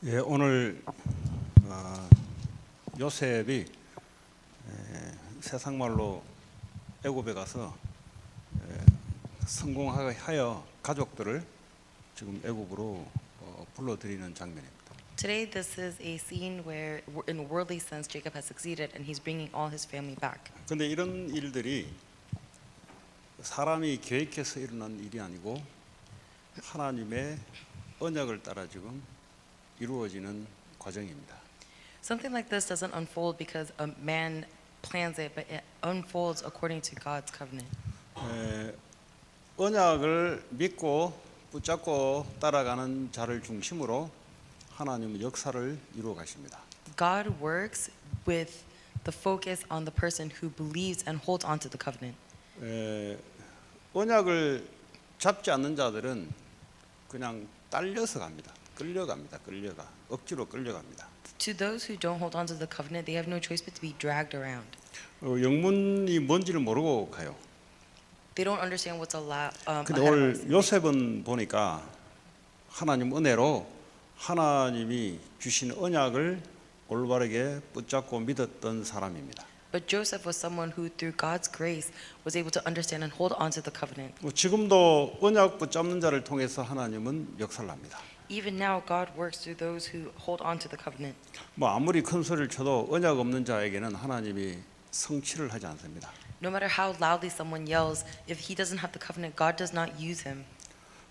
예, 오늘 요셉이 세상 말로 애굽에 가서 성공하여 가족들을 지금 애굽으로 불러들이는 장면입니다. Today, this is a scene where, in a worldly sense, Jacob has succeeded and he's bringing all his family back. 그런데 이런 일들이 사람이 계획해서 일어난 일이 아니고 하나님의 언약을 따라 지금 이루어지는 과정입니다. Something like this doesn't unfold because a man plans it, but it unfolds according to God's covenant. 언약을 믿고 붙잡고 따라가는 자를 중심으로 하나님은 역사를 이루어 가십니다. God works with the focus on the person who believes and holds on to the covenant. 언약을 잡지 않는 자들은 그냥 딸려서 갑니다. 끌려갑니다. 억지로 끌려갑니다. To those who don't hold on to the covenant, they have no choice but to be dragged around. 영문이 뭔지를 모르고 가요. They don't understand what's 근데 ahead of 오늘 us. 요셉은 보니까 하나님 은혜로 하나님이 주신 언약을 올바르게 붙잡고 믿었던 사람입니다. But Joseph was someone who, through God's grace, was able to understand and hold on to the covenant. 지금도 언약 붙잡는 자를 통해서 하나님은 역사를 합니다. Even now, God works through those who hold on to the covenant. 아무리 큰 소리를 쳐도 언약 없는 자에게는 하나님이 성취를 하지 않습니다. No matter how loudly someone yells, if he doesn't have the covenant, God does not use him.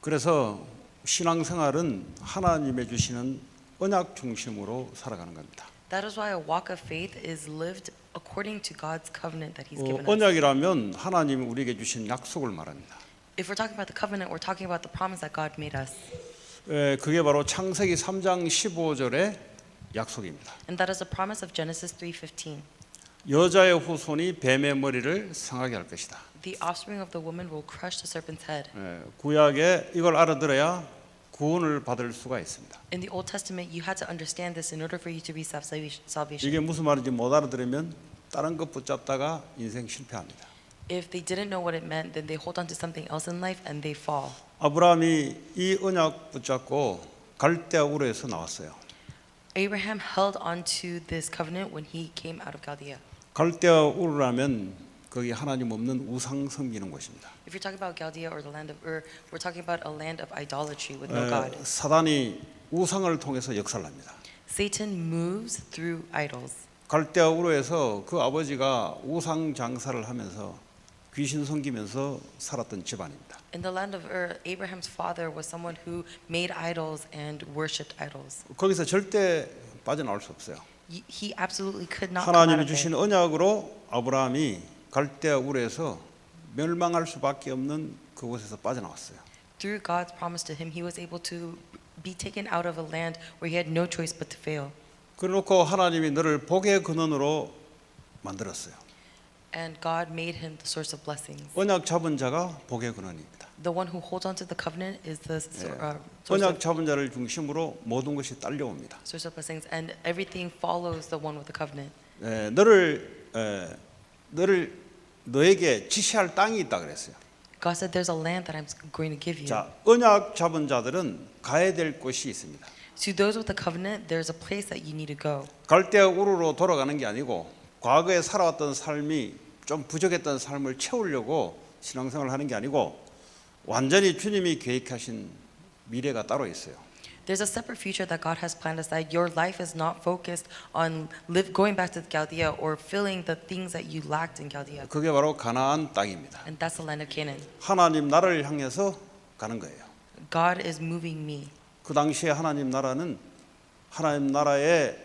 그래서 신앙생활은 하나님의 주시는 언약 중심으로 살아가는 겁니다. That is why a walk of faith is lived according to God's covenant that He's given us. 언약이라면 하나님이 우리에게 주신 약속을 말합니다. If we're talking about the covenant, we're talking about the promise that God made us. 그게 바로 창세기 3장 15절의 약속입니다. And that is a promise of Genesis 3:15. 여자의 후손이 뱀의 머리를 상하게 할 것이다. The offspring of the woman will crush the serpent's head. 구약에 이걸 알아들어야 구원을 받을 수가 있습니다. In the Old Testament, you had to understand this in order for you to receive salvation. 이게 무슨 말인지 못 알아들으면 다른 것 붙잡다가 인생 실패합니다. If they didn't know what it meant, then they hold on to something else in life and they fall. 아브라함이 이 언약 붙잡고 갈대아 우르에서 나왔어요. Abraham held on to this covenant when he came out of Chaldea. 갈대아 우르라면 거기 하나님 없는 우상 섬기는 곳입니다. If you're talking about Chaldea or the land of Ur, we're talking about a land of idolatry with no God. 사단이 우상을 통해서 역사를 합니다. Satan moves through idols. 갈대아 우르에서 그 아버지가 우상 장사를 하면서 귀신 섬기면서 살았던 집안입니다. In the land of Ur, Abraham's father was someone who made idols and worshipped idols. 거기서 절대 빠져나올 수 없어요. He absolutely could not come out 하나님이 of 주신 it. 언약으로 아브라함이 갈대아 우르에서 멸망할 수밖에 없는 그곳에서 빠져나왔어요. Through God's promise to him, he was able to be taken out of a land where he had no choice but to fail. 그래놓고 하나님이 너를 복의 근원으로 만들었어요. And God made him the source of blessings. 언약 잡은 자가 복의 근원입니다. The one who holds on to the covenant is the source 언약 of 잡은 자를 중심으로 모든 것이 딸려옵니다. blessings, and everything follows the one with the covenant. 너에게 지시할 땅이 있다 그랬어요. God said, "There's a land that I'm going to give you." 자, 언약 잡은 자들은 가야 될 곳이 있습니다. To those with the covenant, there's a place that you need to go. 갈대아 우르로 돌아가는 게 아니고 과거에 살아왔던 삶이 좀 부족했던 삶을 채우려고 신앙생활을 하는 게 아니고 완전히 주님이 계획하신 미래가 따로 있어요. There's a separate future that God has planned aside. Your life is not focused on going back to Chaldea or filling the things that you lacked in Chaldea. 그게 바로 가나안 땅입니다. And that's the land of Canaan. 하나님 나라를 향해서 가는 거예요. God is moving me. 그 당시에 하나님 나라는 하나님 나라의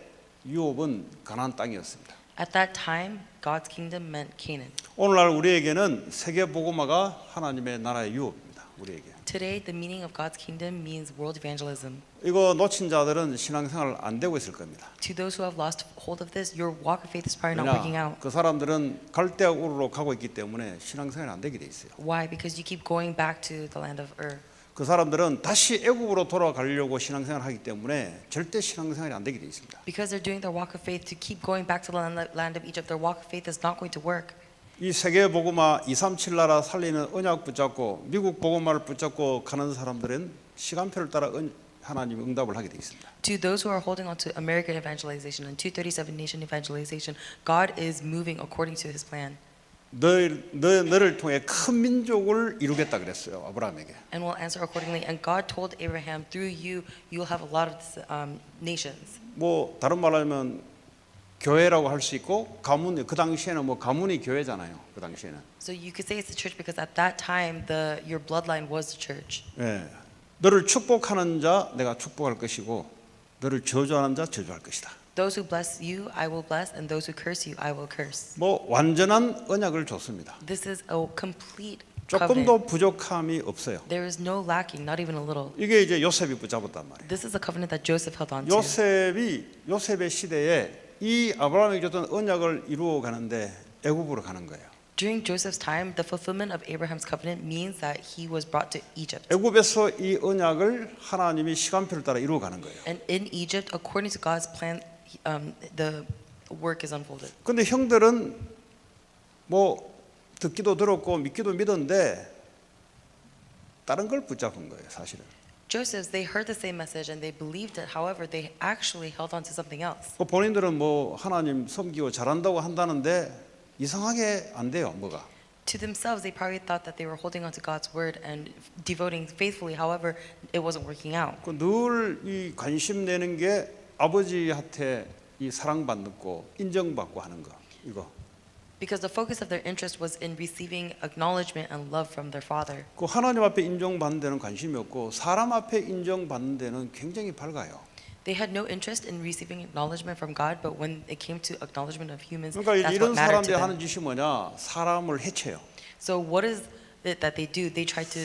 유업은 가나안 땅이었습니다. At that time, God's kingdom meant Canaan. 오늘날 우리에게는 세계 복음화가 하나님의 나라의 유업입니다. 우리에게. Today, the meaning of God's kingdom means world evangelism. 이거 놓친 자들은 신앙생활 안 되고 있을 겁니다. To those who have lost hold of this, your walk of faith is probably not working out. 그 사람들은 갈대아 우르로 가고 있기 때문에 신앙생활이 안 되게 돼 있어요. Why? Because you keep going back to the land of Ur. 그 사람들은 다시 애굽으로 돌아가려고 신앙생활을 하기 때문에 절대 신앙생활이 안 되게 돼 있습니다. Because they're doing their walk of faith to keep going back to the land of Egypt, their walk of faith is not going to work. 이 세계 복음화 237 나라 살리는 언약 붙잡고 미국 복음화를 붙잡고 가는 사람들은 시간표를 따라 하나님이 응답을 하게 되어 있습니다. To those who are holding on to American evangelization and 237 nation evangelization, God is moving according to His plan. 너를 통해 큰 민족을 이루겠다 그랬어요 아브라함에게. And will answer accordingly. And God told Abraham, through you, you'll have a lot of nations. 뭐 다른 말로 하면 교회라고 할 수 있고 가문 그 당시에는 뭐 가문이 교회잖아요. 그 당시에는. So you could say it's the church because at that time, your bloodline was the church. 예. 너를 축복하는 자 내가 축복할 것이고 너를 저주하는 자 저주할 것이다. Those who bless you, I will bless, and those who curse you, I will curse. 뭐 완전한 언약을 줬습니다. This is a complete 조금도 covenant. 부족함이 없어요. There is no lacking, not even a little. 이게 이제 요셉이 붙잡았단 말이에요. This is a covenant that Joseph held on to. 요셉의 시대에 이 아브라함에게 줬던 언약을 이루어 가는데 애굽으로 가는 거예요. During Joseph's time, the fulfillment of Abraham's covenant means that he was brought to Egypt. 애굽에서 이 언약을 하나님이 시간표를 따라 이루어 가는 거예요. And in Egypt, according to God's plan, the work is unfolded. 근데 형들은 뭐 듣기도 들었고 믿기도 믿었는데 다른 걸 붙잡은 거예요, 사실은. Joseph's, they heard the same message and they believed it. However, they actually held on to something else. 그 본인들은 뭐 하나님 섬기고 잘한다고 한다는데 이상하게 안 돼요, 뭐가. To themselves, they probably thought that they were holding on to God's word and devoting faithfully. However, it wasn't working out. 늘 이 관심 내는 게 아버지한테 이 사랑받고 인정받고 하는 거 이거. Because the focus of their interest was in receiving acknowledgement and love from their father. 그 하나님 앞에 인정받는 데는 관심이 없고 사람 앞에 인정받는 데는 굉장히 밝아요. They had no interest in receiving acknowledgement from God, but when it came to acknowledgement of humans, 그러니까 that's 이런 what mattered 사람들이 to them. 하는 짓이 뭐냐? 사람을 해쳐요. So what is it that they do? They try to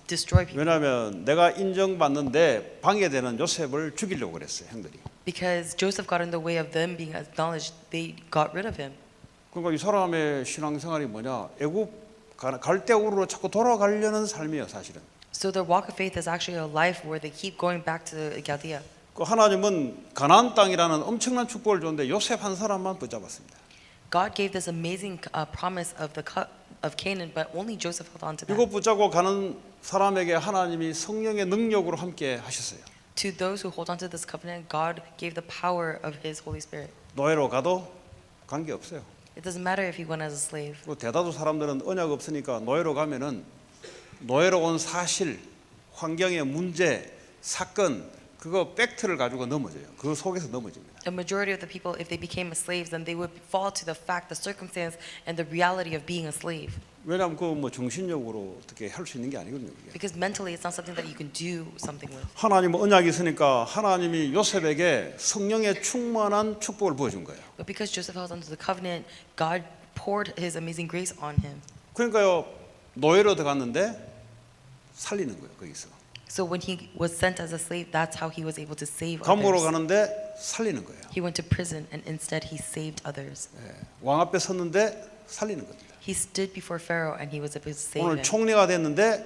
destroy people. 왜냐하면 내가 인정받는데 방해되는 요셉을 죽이려고 그랬어요, 형들이. Because Joseph got in the way of them being acknowledged, they got rid of him. 그러니까 이 사람의 신앙생활이 뭐냐? 애굽 갈대우르로 자꾸 돌아가려는 삶이에요, 사실은. So their walk of faith is actually a life where they keep going back to Chaldea. 그 하나님은 가나안 땅이라는 엄청난 축복을 줬는데 요셉 한 사람만 붙잡았습니다. God gave this amazing promise of Canaan, but only Joseph held on to that. 이거 붙잡고 가는 사람에게 하나님이 성령의 능력으로 함께 하셨어요. To those who hold on to this covenant, God gave the power of His Holy Spirit. 노예로 가도 관계 없어요. It doesn't matter if he went as a slave. 그 대다수 사람들은 언약 없으니까 노예로 가면은 노예로 온 사실, 환경의 문제, 사건 그거 팩트를 가지고 넘어져요. 그 속에서 넘어집니다. A majority of the people, if they became slaves, then they would fall to the fact, the circumstance, and the reality of being a slave. 왜냐하면 그 뭐 정신력으로 어떻게 할 수 있는 게 아니거든요. 그게. Because mentally, it's not something that you can do something with. 하나님 언약이 있으니까 하나님이 요셉에게 성령의 충만한 축복을 부어준 거예요. But because Joseph held onto the covenant, God poured His amazing grace on him. 그러니까요 노예로 들어갔는데 살리는 거예요 거기서. So when he was sent as a slave, that's how he was able to save 감옥으로 others. 가는데 살리는 거예요. He went to prison, and instead he saved others. 왕 앞에 섰는데 살리는 겁니다. He stood before Pharaoh, and he was able to save 오늘 him. 총리가 됐는데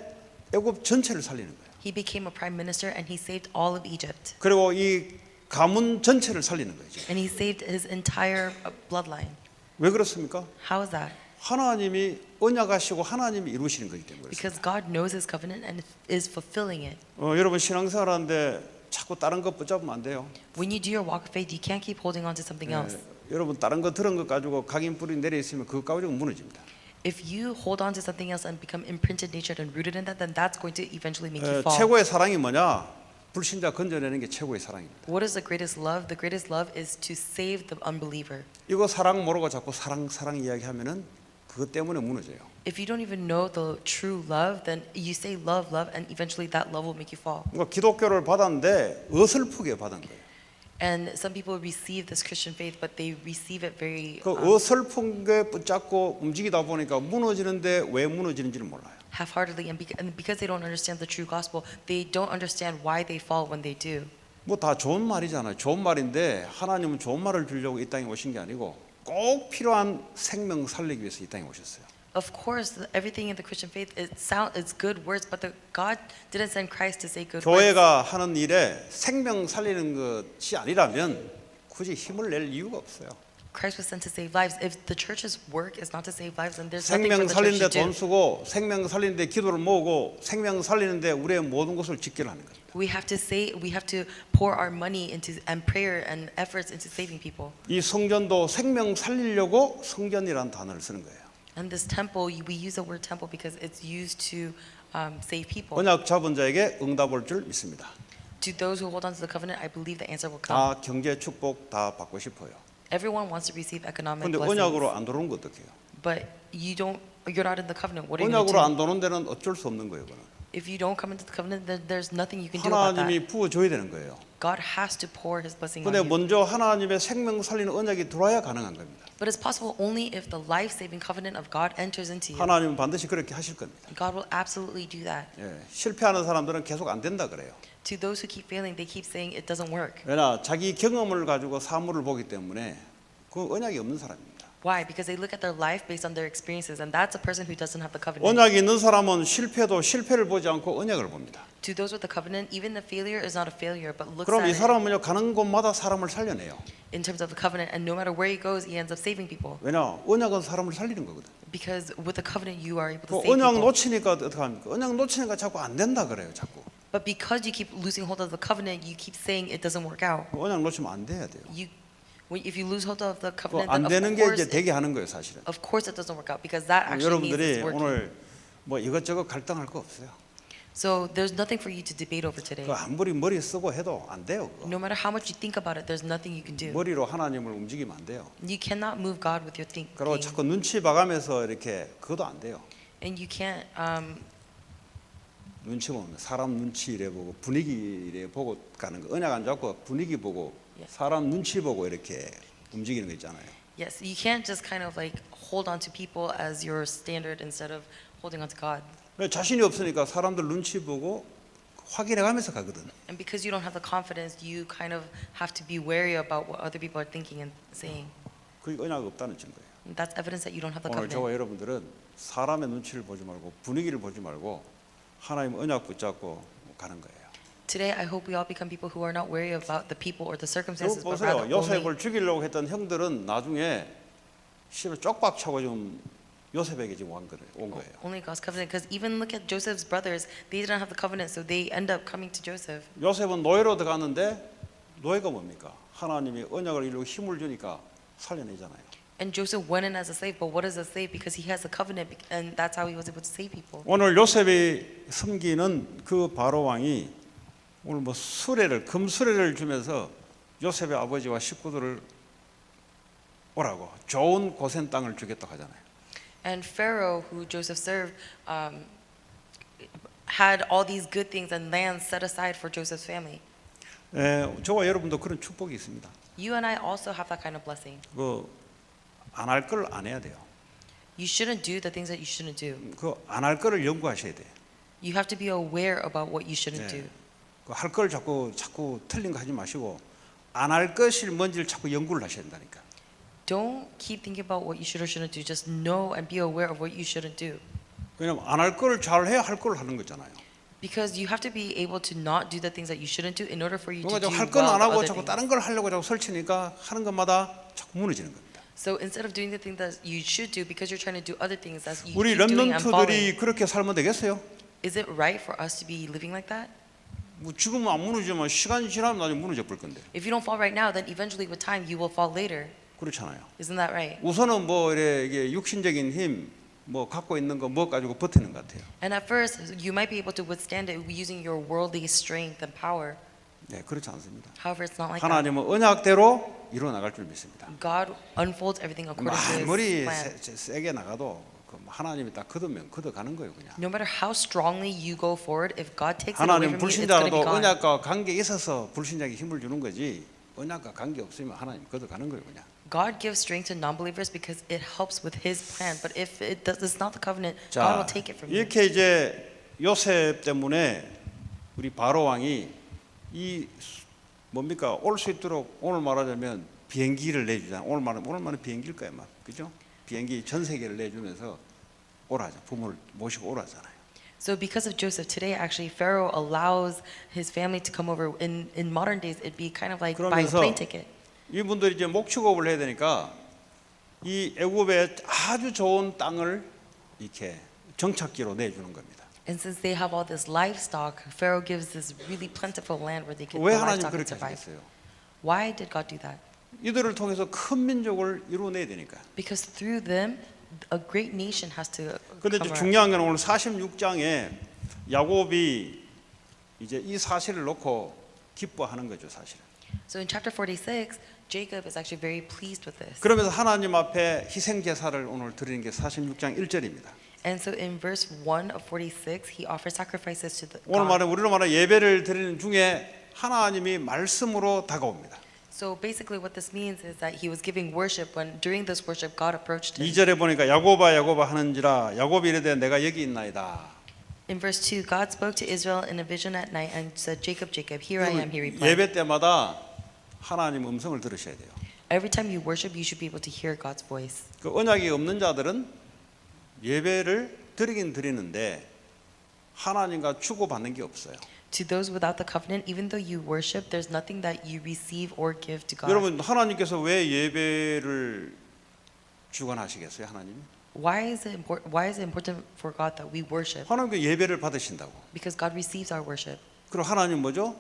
애굽 전체를 살리는 거예요. He became a prime minister, and he saved all of Egypt. 그리고 이 가문 전체를 살리는 거예요. 지금. And he saved his entire bloodline. 왜 그렇습니까? How is that? 하나님이 언약하시고 하나님이 이루시는 거기 때문에 그렇습니다. Because God knows His covenant and is fulfilling it. 여러분 신앙생활하는데 자꾸 다른 것 붙잡으면 안 돼요. When you do your walk of faith, you can't keep holding on to something else. 여러분 다른 거 들은 것 가지고 각인 뿌리 내려 있으면 그거 가지고 무너집니다. If you hold on to something else and become imprinted, natured, and rooted in that, then that's going to eventually make you fall. 최고의 사랑이 뭐냐? 불신자 건져내는 게 최고의 사랑입니다. What is the greatest love? The greatest love is to save the unbeliever. 이거 사랑 모르고 자꾸 사랑 이야기하면은 그것 때문에 무너져요. If you don't even know the true love, then you say love, love, and eventually that love will make you fall. 그러니까 기독교를 받았는데 어설프게 받은 거예요. And some people receive this Christian faith, but they receive it very 그 어설픈 게 붙잡고 움직이다 보니까 무너지는데 왜 무너지는지를 몰라요. half-heartedly, and because they don't understand the true gospel, they don't understand why they fall when they do. 뭐 다 좋은 말이잖아요. 좋은 말인데 하나님은 좋은 말을 주려고 이 땅에 오신 게 아니고 꼭 필요한 생명 살리기 위해서 이 땅에 오셨어요. Of course, everything in the Christian faith it's good words, but God didn't send Christ to say good words. 교회가 하는 일에 생명 살리는 것이 아니라면 굳이 힘을 낼 이유가 없어요. Christ was sent to save lives. If the church's work is not to save lives, then there's nothing 생명 for the church 살리는데 to do. 돈 쓰고 생명 살리는데 기도를 모으고 생명 살리는데 우리의 모든 것을 짓기를 하는 거예요. We have to pour our money into and prayer and efforts into saving people. 이 성전도 생명 살리려고 성전이라는 단어를 쓰는 거예요. And this temple, we use the word temple because it's used to save people. 언약 잡은 자에게 응답 올 줄 믿습니다. To those who hold on to the covenant, I believe the answer will come. 다 경제 축복 다 받고 싶어요. Everyone wants to receive economic 그런데 blessings, 언약으로 안 들어오는 거 어떡해요? but you're not in the covenant. What are you going to 언약으로 do? 안 들어오는 데는 어쩔 수 없는 거예요. 그거는. If you don't come into the covenant, then there's nothing you can do about that. 하나님이 부어줘야 되는 거예요. God has to pour His blessing on 근데 you. 먼저 하나님의 생명 살리는 언약이 들어와야 가능한 겁니다. But it's possible only if the life-saving covenant of God enters into you. 하나님은 반드시 그렇게 하실 겁니다. God will absolutely do that. 예, 실패하는 사람들은 계속 안 된다 그래요. To those who keep failing, they keep saying it doesn't work. 왜냐 자기 경험을 가지고 사물을 보기 때문에 그 언약이 없는 사람입니다. Why? Because they look at their life based on their experiences, and that's a person who doesn't have the covenant. 언약이 있는 사람은 실패도 실패를 보지 않고 언약을 봅니다. To those with the covenant, even the failure is not a failure, but looks 그럼 이 at it 사람은요 가는 곳마다 사람을 살려내요. in terms of the covenant, and no matter where he goes, he ends up saving people. 왜냐 언약은 사람을 살리는 거거든. Because with the covenant, you are able 그 to save 언약 people. 놓치니까 어떻게 합니까? 언약 놓치니까 자꾸 안 된다 그래요. 자꾸 But because you keep losing hold of the covenant, you keep saying it doesn't work out. 그 언약 놓치면 안 돼야 돼요. If you lose hold of the 그 covenant, 안 then 되는 게 이제 of 되게 하는 거예요, 사실은. course it doesn't work out because that actually means 여러분들이 it's working. 오늘 뭐 이것저것 갈등할 거 없어요. So there's nothing for you to debate over today. 그 아무리 머리 쓰고 해도 안 돼요. 그거. No matter how much you think about it, there's nothing you can do. 머리로 하나님을 움직이면 안 돼요. You cannot move God with your thinking. 그리고 자꾸 눈치 봐가면서 이렇게 그것도 안 돼요. And you can't 눈치 보면 사람 눈치 이래 보고 분위기 이래 보고 가는 거. 언약 안 잡고 분위기 보고 사람 눈치 보고 이렇게 움직이는 거 있잖아요. yes, you can't just kind of like hold on to people as your standard instead of holding on to God. 자신이 없으니까 사람들 눈치 보고 확인해가면서 가거든. And because you don't have the confidence, you kind of have to be wary about what other people are thinking and saying. 그게 언약 없다는 증거예요. And that's evidence that you don't have the 오늘 covenant. 저와 여러분들은 사람의 눈치를 보지 말고 분위기를 보지 말고 하나님 언약 붙잡고 가는 거예요. Today, I hope we all become people who are not wary about the people or the circumstances, 여러분 but rather 보세요. only. 요셉을 죽이려고 했던 형들은 나중에 씨를 쪽박 차고 좀 요셉에게 지금 온 거예요. Only God's covenant, because even look at Joseph's brothers, they didn't have the covenant, so they end up coming to Joseph. 요셉은 노예로 들어갔는데 노예가 뭡니까? 하나님이 언약을 이루고 힘을 주니까 살려내잖아요. And Joseph went in as a slave, but what is a slave? Because he has a covenant, and that's how he was able to save people. 오늘 요셉이 섬기는 그 바로 왕이 오늘 뭐 수레를 금수레를 주면서 요셉의 아버지와 식구들을 오라고 좋은 고센 땅을 주겠다고 하잖아요. And Pharaoh, who Joseph served, had all these good things and lands set aside for Joseph's family. 저와 여러분도 그런 축복이 있습니다. You and I also have that kind of blessing. 그 안 할 걸 안 해야 돼요. You shouldn't do the things that you shouldn't do. 그 안 할 거를 연구하셔야 돼요. You have to be aware about what you shouldn't do. 그 할 걸 자꾸 틀린 거 하지 마시고 안 할 것이 뭔지를 자꾸 연구를 하셔야 된다니까. Don't keep thinking about what you should or shouldn't do. Just know and be aware of what you shouldn't do. 왜냐면 안 할 거를 잘 해야 할 걸 하는 거잖아요. Because you have to be able to not do the things that you shouldn't do in order for you to 그러니까 do 할 건 well 안 the 하고 other 자꾸 things. 다른 걸 하려고 자꾸 설치니까 하는 것마다 자꾸 무너지는 겁니다. So instead of doing the thing that you should do because you're trying to do other things as you 우리 keep doing and falling, 렘넌트들이 그렇게 살면 되겠어요? is it right for us to be living like that? 뭐 지금은 안 무너지면 시간이 지나면 나중에 무너져 볼 건데 If you don't fall right now, then eventually with time you will fall later. 그렇잖아요. Isn't that right? 우선은 뭐 이게 육신적인 힘, 뭐 갖고 있는 거 뭐 가지고 버티는 것 같아요. And at first, you might be able to withstand it using your worldly strength and power. 네, 그렇지 않습니다. However, it's not like that. 하나님은 언약대로 이루어 나갈 줄 믿습니다. God unfolds everything according to His 아무리 plan. 세게 나가도 그 하나님이 딱 걷으면 걷어가는 거예요, 그냥. No matter how strongly you go forward, if God takes it away 하나님 from you, it's going to be 불신자라도 gone. 언약과 관계에 있어서 불신자에게 힘을 주는 거지 언약과 관계 없으면 하나님 걷어가는 거예요, 그냥. God gives strength to non-believers because it helps with His plan. But if it does, it's not the covenant, God 자, will take it from you. 이렇게 이제 요셉 때문에 우리 바로 왕이 이 뭡니까 올 수 있도록 오늘 말하자면 비행기를 내주잖아. 오늘 말은 비행기일 거야, 막 그죠? 비행기 전 세계를 내주면서 오라자 부모를 모시고 오라잖아요. So because of Joseph, today actually Pharaoh allows his family to come over. In modern days, it'd be kind of like buying a 그러면서 plane ticket. 이분들이 이제 목축업을 해야 되니까 이 애굽에 아주 좋은 땅을 이렇게 정착지로 내주는 겁니다. And since they have all this livestock, Pharaoh gives this really plentiful land where they could 왜 the 하나님 livestock could 그렇게 survive. 하시겠어요? Why did God do that? 이들을 통해서 큰 민족을 이루어내야 되니까. Because through them, a great nation has to 그런데 come around. 중요한 건 오늘 46장에 야곱이 이제 이 사실을 놓고 기뻐하는 거죠, 사실은. So in chapter 46, Jacob is actually very pleased with this. 그러면서 하나님 앞에 희생 제사를 오늘 드리는 게 46장 1절입니다. And so in verse 1 of 46, he offers sacrifices to the 오늘 God. 말은 우리로 말하면 예배를 드리는 중에 하나님이 말씀으로 다가옵니다. So basically what this means is that he was giving worship when during this worship God approached him. 2절에 보니까 야곱아 야곱아 하는지라 야곱이 이르되 내가 여기 있나이다. In verse 2, God spoke to Israel in a vision at night and said, Jacob, Jacob, here I am, he replied. 예배 때마다 하나님 음성을 들으셔야 돼요. Every time you worship, you should be able to hear God's voice. 그 언약이 없는 자들은 예배를 드리긴 드리는데 하나님과 주고받는 게 없어요. To those without the covenant, even though you worship, there's nothing that you receive or give to God. 여러분 하나님께서 왜 예배를 주관하시겠어요, 하나님? Why is it important for God that we worship? 하나님께 예배를 받으신다고. Because God receives our worship. 그리고 하나님 뭐죠?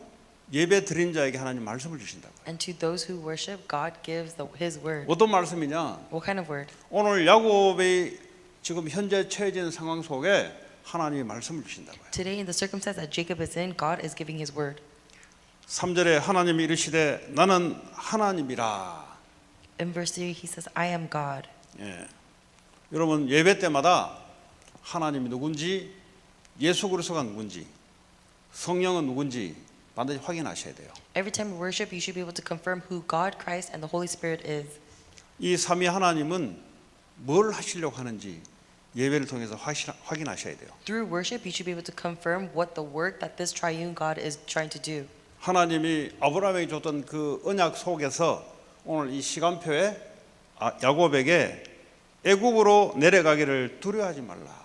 예배 드린 자에게 하나님 말씀을 주신다고. And to those who worship, God gives His word. 어떤 말씀이냐? What kind of word? 오늘 야곱이 지금 현재 처해진 상황 속에 하나님이 말씀을 주신다고요. Today, in the circumstance that Jacob is in, God is giving His word. 3절에 하나님이 이르시되 나는 하나님이라. In verse 3, He says, I am God. 예. 여러분 예배 때마다 하나님이 누군지 예수 그리스도가 누군지 성령은 누군지 반드시 확인하셔야 돼요. Every time we worship, you should be able to confirm who God, Christ, and the Holy Spirit is. 이 삼위 하나님은 뭘 하시려고 하는지 예배를 통해서 확인하셔야 돼요. Through worship, you should be able to confirm what the work that this triune God is trying to do. 하나님이 아브라함에게 줬던 그 언약 속에서 오늘 이 시간표에 야곱에게 애굽으로 내려가기를 두려워하지 말라.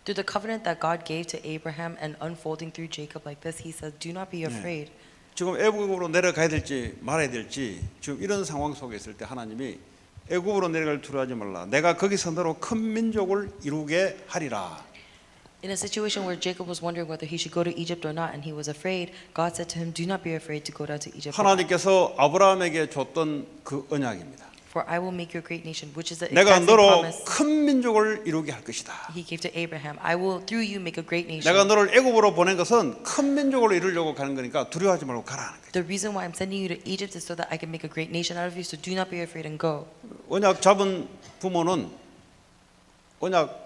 Through the covenant that God gave to Abraham and unfolding through Jacob like this, He says, "Do not be afraid." 지금 애굽으로 내려가야 될지 말아야 될지 지금 이런 상황 속에 있을 때 하나님이 애굽으로 내려갈 두려워하지 말라. 내가 거기서 너로 큰 민족을 이루게 하리라. In a situation where Jacob was wondering whether he should go to Egypt or not, and he was afraid, God said to him, "Do not be afraid to go down to Egypt. 하나님께서 아브라함에게 줬던 그 언약입니다. For I will make you a great nation," which is the 내가 exact same 너로 promise 큰 민족을 이루게 할 것이다. He gave to Abraham. I will through you make a great nation. 내가 너를 애굽으로 보낸 것은 큰 민족을 이루려고 가는 거니까 두려워하지 말고 가라는 거예요. The reason why I'm sending you to Egypt is so that I can make a great nation out of you. So do not be afraid and go. 언약 잡은 부모는 언약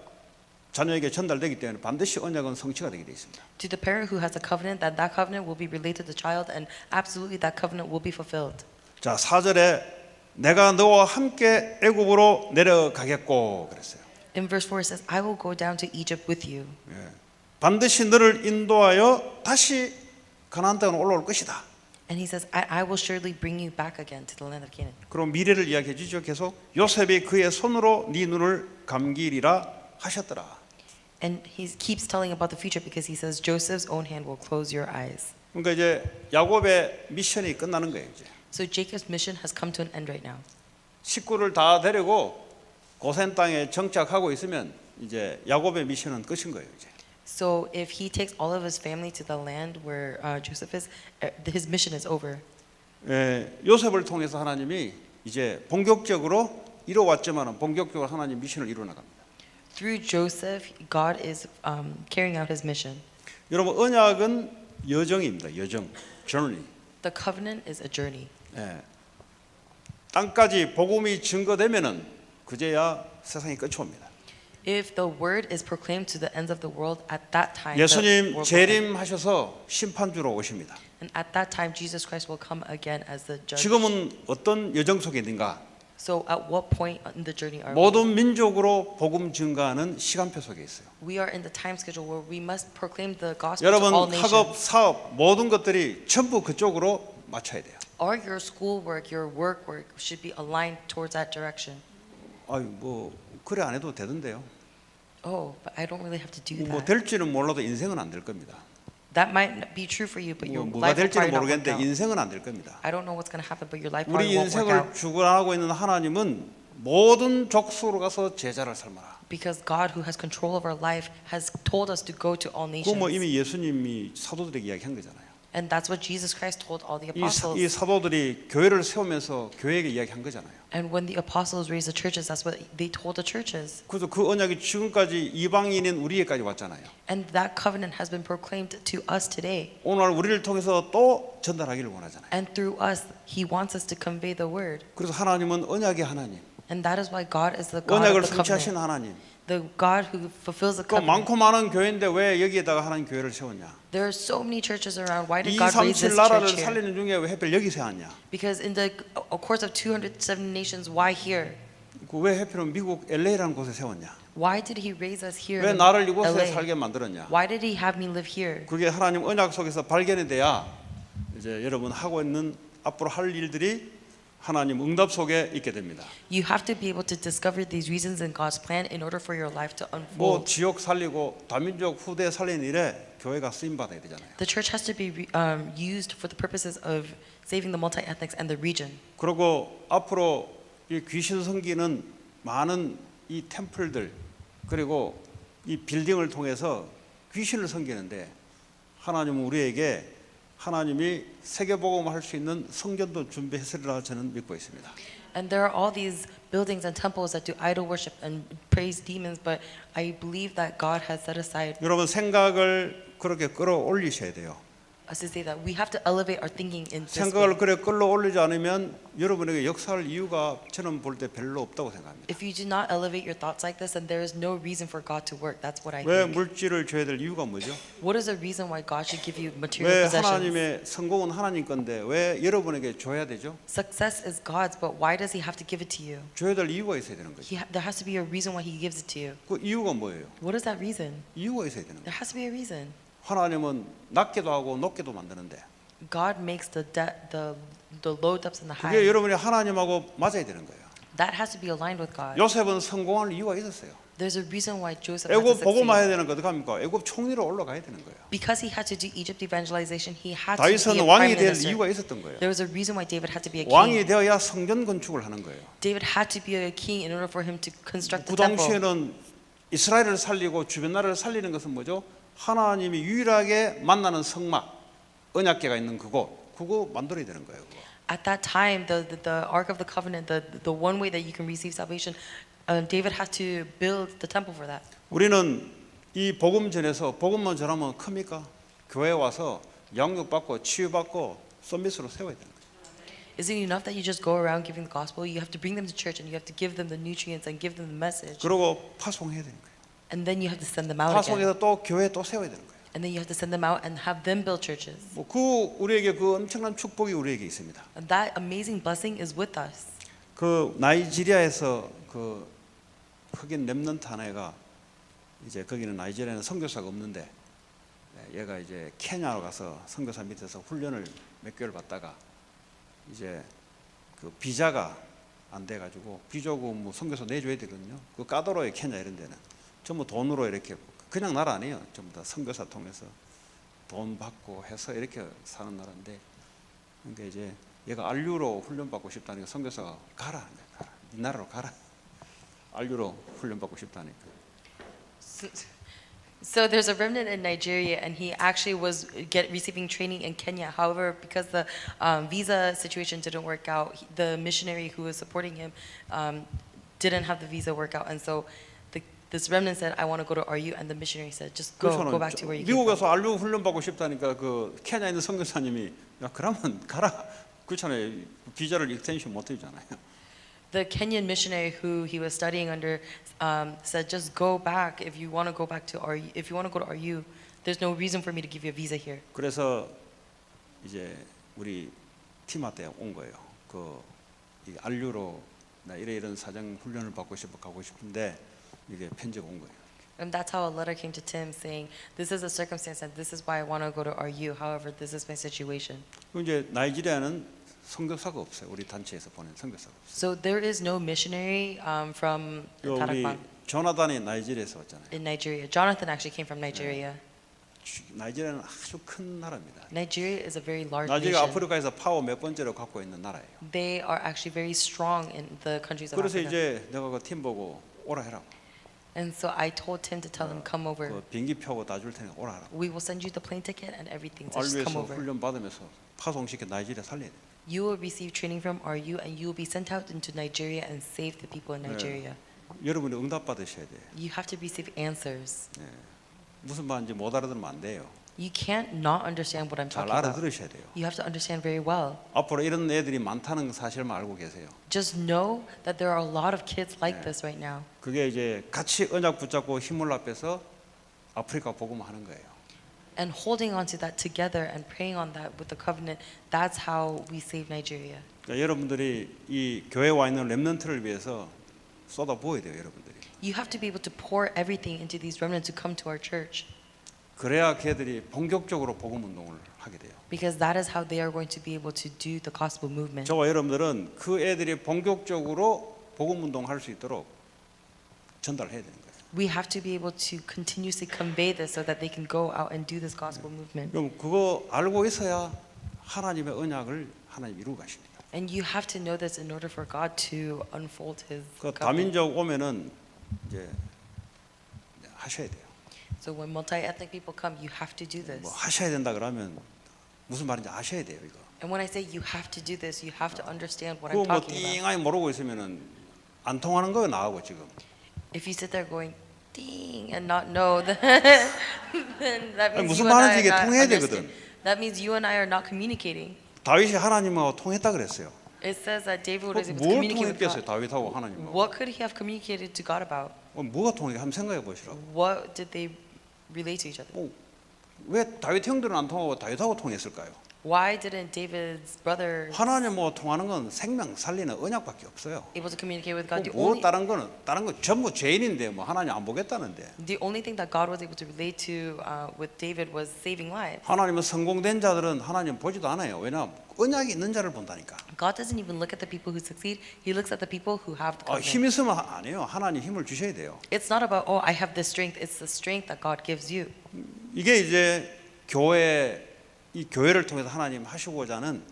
자녀에게 전달되기 때문에 반드시 언약은 성취가 되게 되어 있습니다. To the parent who has a covenant, that covenant will be related to the child, and absolutely that covenant will be fulfilled. 자, 4절에 내가 너와 함께 애굽으로 내려가겠고 그랬어요. In verse 4 it says, "I will go down to Egypt with you." 반드시 너를 인도하여 다시 가나안 땅으로 올라올 것이다. And he says, I will surely bring you back again to the land of Canaan. 그럼 미래를 이야기해 주죠. 계속 요셉이 그의 손으로 네 눈을 감기리라 하셨더라. And he keeps telling about the future because he says, Joseph's own hand will close your eyes. 그러니까 이제 야곱의 미션이 끝나는 거예요. 이제 So Jacob's mission has come to an end right now. 식구를 다 데리고 고센 땅에 정착하고 있으면 이제 야곱의 미션은 끝인 거예요. 이제. So if he takes all of his family to the land where Joseph is, his mission is over. 요셉을 통해서 하나님이 이제 본격적으로 이루어왔지만은 본격적으로 하나님 미션을 이루어 나갑니다. Through Joseph, God is carrying out his mission. 여러분 언약은 여정입니다. 여정, journey. The covenant is a journey. 땅까지 복음이 증거되면은 그제야 세상이 끝이 옵니다. If the word is proclaimed to the ends of the world, at that time the 예수님 world will end. 재림하셔서 심판주로 오십니다. And at that time, Jesus Christ will come again as the judge. 지금은 어떤 여정 속에 있는가? So at what point in the journey are we? 모든 민족으로 복음 증가하는 시간표 속에 있어요. We are in the time schedule where we must proclaim the gospel to 여러분 all nations. 학업, 사업 모든 것들이 전부 그쪽으로 맞춰야 돼요. Or your school work, your work should be aligned towards that direction. 아유 뭐 그래 안 해도 되던데요. Oh, but I don't really have to do 뭐 that. 될지는 몰라도 인생은 안 될 겁니다. That might be true for you, but your 뭐가 life will 될지는 probably not work 모르겠는데 out. 인생은 안 될 겁니다. I don't know what's going to happen, but your life 우리 probably won't work 인생을 out. 주관하고 있는 하나님은 모든 족속으로 가서 제자를 삼아라. Because God, who has control of our life, has told us to go to all 그거 뭐 nations. 이미 예수님이 사도들에게 이야기한 거잖아요. And that's what Jesus Christ told all the 이 apostles. 사도들이 교회를 세우면서 교회에게 이야기한 거잖아요. And when the apostles raised the churches, that's what they told the churches. 그래서 그 언약이 지금까지 이방인인 우리에까지 왔잖아요. And that covenant has been proclaimed to us today. 오늘 우리를 통해서 또 전달하기를 원하잖아요. And through us, He wants us to convey the word. 그래서 하나님은 언약의 하나님, And that is why God is the God 언약을 of the 성취하신 covenant. 하나님. The God who fulfills the 그 covenant. 많고 많은 교회인데 왜 여기에다가 하나님 교회를 세웠냐? There are so many churches around. Why did God raise 237 this 나라를 church here? 살리는 중에 왜 하필 여기 세웠냐? Because in the course of 207 nations, why here? 왜 하필은 미국 LA라는 곳에 세웠냐? Why did He raise us here 왜 in 나를 이곳에 LA? 살게 만들었냐? Why did He have me live here? 그게 하나님 언약 속에서 발견이 돼야 이제 여러분 하고 있는 앞으로 할 일들이 하나님 응답 속에 있게 됩니다. You have to be able to discover these reasons in God's plan in order for your life to 뭐 unfold. 지역 살리고 다민족 후대 살리는 일에 교회가 쓰임 받아야 되잖아요. The church has to be used for the purposes of saving the multi-ethnics and the region. 그리고 앞으로 이 귀신 섬기는 많은 이 템플들 그리고 이 빌딩을 통해서 귀신을 섬기는데 하나님은 우리에게 하나님이 세계복음을 할 수 있는 성전도 준비했으리라 저는 믿고 있습니다. And there are all these buildings and temples that do idol worship and praise demons, but I believe that God has set aside 여러분 생각을 그렇게 끌어올리셔야 돼요. us to say that we have to elevate our thinking in this way. 생각을 그래 끌어올리지 않으면 여러분에게 역사할 이유가 저는 볼 때 별로 없다고 생각합니다. If you do not elevate your thoughts like this, then there is no reason for God to work. That's what I 왜 think. 물질을 줘야 될 이유가 뭐죠? What is the reason why God should give you material 왜 possessions? 하나님의 성공은 하나님 건데 왜 여러분에게 줘야 되죠? Success is God's, but why does He have to give it to you? 줘야 될 이유가 있어야 되는 거죠. There has to be a reason why He gives it to you. 그 이유가 뭐예요? What is that reason? 이유가 있어야 되는 거예요. There has to be a reason. 하나님은 낮게도 하고 높게도 만드는데 God makes the low depths and the 그게 high. 여러분이 하나님하고 맞아야 되는 거예요. That has to be aligned with God. 요셉은 성공할 이유가 있었어요. There's a reason why Joseph had to 애굽 복음화 해야 succeed. 되는 거 어떡합니까? 애굽 총리로 올라가야 되는 거예요. Because he had to do Egypt evangelization, he had to be 다윗은 a 왕이 prime 될 minister. 이유가 있었던 거예요. There was a reason why David had to be a 왕이 king. 되어야 성전 건축을 하는 거예요. David had to be a king in order for him to construct 그 the temple. 당시에는 이스라엘을 살리고 주변 나라를 살리는 것은 뭐죠? 하나님이 유일하게 만나는 성막, 언약궤가 있는 그거 만들어야 되는 거예요. 그거. At that time, the Ark of the Covenant, the one way that you can receive salvation, David had to build the temple for that. 우리는 이 복음 전에서 복음만 전하면 큽니까? 교회 와서 양육받고 치유받고 서밋으로 세워야 되는 거예요. Is it enough that you just go around giving the gospel? You have to bring them to church and you have to give them the nutrients and give them the message. 그리고 파송해야 되는 거예요. And then you have to send them out again. 파송해서 또 교회 또 세워야 되는 거예요. And then you have to send them out and have them build churches. 우리에게 그 엄청난 축복이 우리에게 있습니다. And that amazing blessing is with us. 그 나이지리아에서 그 흑인 렘넌트 하나가 이제 거기는 나이지리아는 선교사가 없는데 얘가 이제 케냐로 가서 선교사 밑에서 훈련을 몇 개월 받다가 이제 그 비자가 안 돼 가지고 비자금 뭐 선교사 내줘야 되거든요. 그 까다로워요. 케냐 이런 데는 전부 돈으로 이렇게 그냥 나라 아니에요. 전부 다 선교사 통해서 돈 받고 해서 이렇게 사는 나라인데 그러니까 이제 얘가 알류로 훈련 받고 싶다니까 선교사가 가라, 이 나라로 가라. 알류로 훈련 받고 싶다니까. So there's a remnant in Nigeria, and he actually was receiving training in Kenya. However, because the visa situation didn't work out, the missionary who was supporting him didn't have the visa work out, and so this remnant said, "I want to go to RU," and the missionary said, "Just go back to where you came from." 미국에서 알류 훈련 받고 싶다니까 그 케냐에 있는 선교사님이 야 그러면 가라. 그렇잖아요. 비자를 익스텐션 못 해주잖아요. The Kenyan missionary who he was studying under said, "Just go back if you want to go back to RU. If you want to go to RU, there's no reason for me to give you a visa here." 그래서 이제 우리 팀한테 온 거예요. 이 알류로 나 이런 사정 훈련을 받고 싶어 가고 싶은데 이게 편지가 온 거예요. And that's how a letter came to Tim saying, "This is a circumstance, and this is why I want to go to RU. However, this is my situation." 그럼 이제 나이지리아는 선교사가 없어요. 우리 단체에서 보낸 선교사가 없어요. So there is no missionary from 우리 Tarakban 조나단이 나이지리아에서 왔잖아요. in Nigeria. Jonathan actually came from Nigeria. 나이지리아는 아주 큰 나라입니다. Nigeria is a very large 나이지리아 nation. 아프리카에서 파워 몇 번째로 갖고 있는 나라예요. They are actually very strong in the countries of 그래서 Africa. 이제 내가 그 팀 보고 오라 해라고. And so I told Tim to tell them, come over. 그 비행기 표고 다 줄 테니까 오라 하라고. We will send you the plane ticket and everything. So just come 알비에서 over. 훈련 받으면서 파송시켜 나이지리아 살려야 돼. You will receive training from RU and you will be sent out into Nigeria and save the people in Nigeria. 여러분이 응답 받으셔야 돼요. You have to receive answers. 무슨 말인지 못 알아들으면 안 돼요. You can't not understand what I'm 잘 talking about. 알아들으셔야 돼요. You have to understand very well. 앞으로 이런 애들이 많다는 사실만 알고 계세요. Just know that there are a lot of kids like this right now. 그게 이제 같이 언약 붙잡고 힘을 합해서 아프리카 복음 하는 거예요. And holding on to that together and praying on that with the covenant, that's how we save Nigeria. 그러니까 여러분들이 이 교회에 와 있는 렘넌트를 위해서 쏟아 부어야 돼요, 여러분들이. You have to be able to pour everything into these remnants who come to our church. 그래야 걔들이 본격적으로 복음 운동을 하게 돼요. Because that is how they are going to be able to do the gospel movement. 저와 여러분들은 그 애들이 본격적으로 복음 운동할 수 있도록 전달해야 되는 거예요. We have to be able to continuously convey this so that they can go out and do this gospel movement. 그럼 그거 알고 있어야 하나님의 언약을 하나님 이루고 가십니다. And you have to know this in order for God to unfold His 그 covenant. 다민족 오면은 이제 하셔야 돼요. So when multi-ethnic people come, you have to do this. 뭐 하셔야 된다 그러면 무슨 말인지 아셔야 돼요, 이거. And when I say you have to do this, you have to understand what 그거 I'm 뭐 talking about. 띵하게 모르고 있으면은 안 통하는 거예요, 나하고 지금. If you sit there going ding and not know, then that 아니, means 무슨 you and I 말인지 are 이게 not 통해야 understand. 되거든. That means you and I are not communicating. 다윗이 하나님하고 통했다 그랬어요. It says that David was able to 뭘 communicate with 통했겠어요, God. 다윗하고 하나님하고. What could he have communicated to God about? 뭐가 통했게 한번 생각해 보시라고. What did they relate to each other? 왜 다윗 형들은 안 통하고 다윗하고 통했을까요? Why didn't David's brother 하나님하고 통하는 건 생명 살리는 언약밖에 없어요. able to communicate with God? 뭐 다른 거 전부 죄인인데 뭐 하나님 안 보겠다는데. The only thing that God was able to relate to with David was saving lives. 하나님은 성공된 자들은 하나님 보지도 않아요. 왜냐 언약이 있는 자를 본다니까. God doesn't even look at the people who succeed. He looks at the people who have the covenant. 힘 있으면 아니에요. 하나님 힘을 주셔야 돼요. It's not about, oh, I have this strength. It's the strength that God gives you. 이게 이제 교회 이 교회를 통해서 하나님 하시고자 하는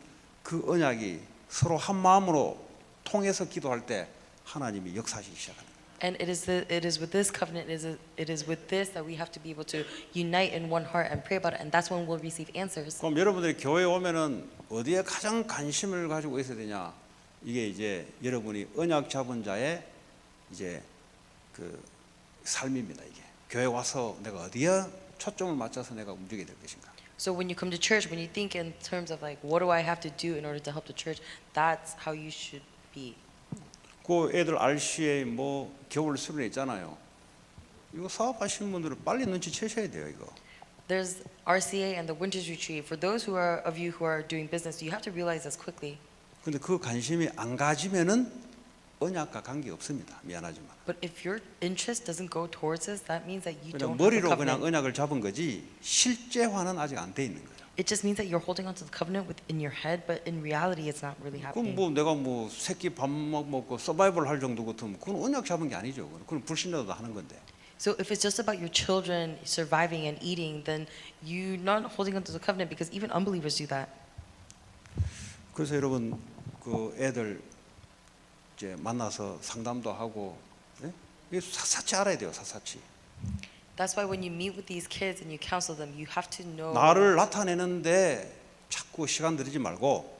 그 언약이 서로 한 마음으로 통해서 기도할 때 하나님이 역사하시기 시작합니다. And it is with this covenant, it is with this that we have to be able to unite in one heart and pray about it, and that's when we'll receive answers. 그럼 여러분들이 교회에 오면은 어디에 가장 관심을 가지고 있어야 되냐? 이게 이제 여러분이 언약 잡은 자의 이제 그 삶입니다. 이게 교회 와서 내가 어디에 초점을 맞춰서 내가 움직이게 될 것인가? So when you come to church, when you think in terms of like, what do I have to do in order to help the church? That's how you should be. 그 애들 RCA 뭐 겨울 수련회 있잖아요. 이거 사업하시는 분들은 빨리 눈치채셔야 돼요, 이거. There's RCA and the Winters Retreat. For those of you who are doing business, you have to realize this quickly. 근데 그 관심이 안 가지면은 언약과 관계 없습니다. 미안하지만. But if your interest doesn't go towards this, that means that you 그냥 don't have the 머리로 그냥 covenant. 언약을 잡은 거지 실제화는 아직 안 돼 있는 거예요. It just means that you're holding onto the covenant within your head, but in reality, it's not really 그럼 happening. 뭐 내가 뭐 새끼 밥 먹고 서바이벌 할 정도 같으면 그건 언약 잡은 게 아니죠. 그건 불신자도 하는 건데. So if it's just about your children surviving and eating, then you're not holding onto the covenant because even unbelievers do that. 그래서 여러분 그 애들 이제 만나서 상담도 하고 예? 이게 샅샅이 알아야 돼요. 샅샅이. That's why when you meet with these kids and you counsel them, you have to know. 나를 나타내는데 자꾸 시간 들이지 말고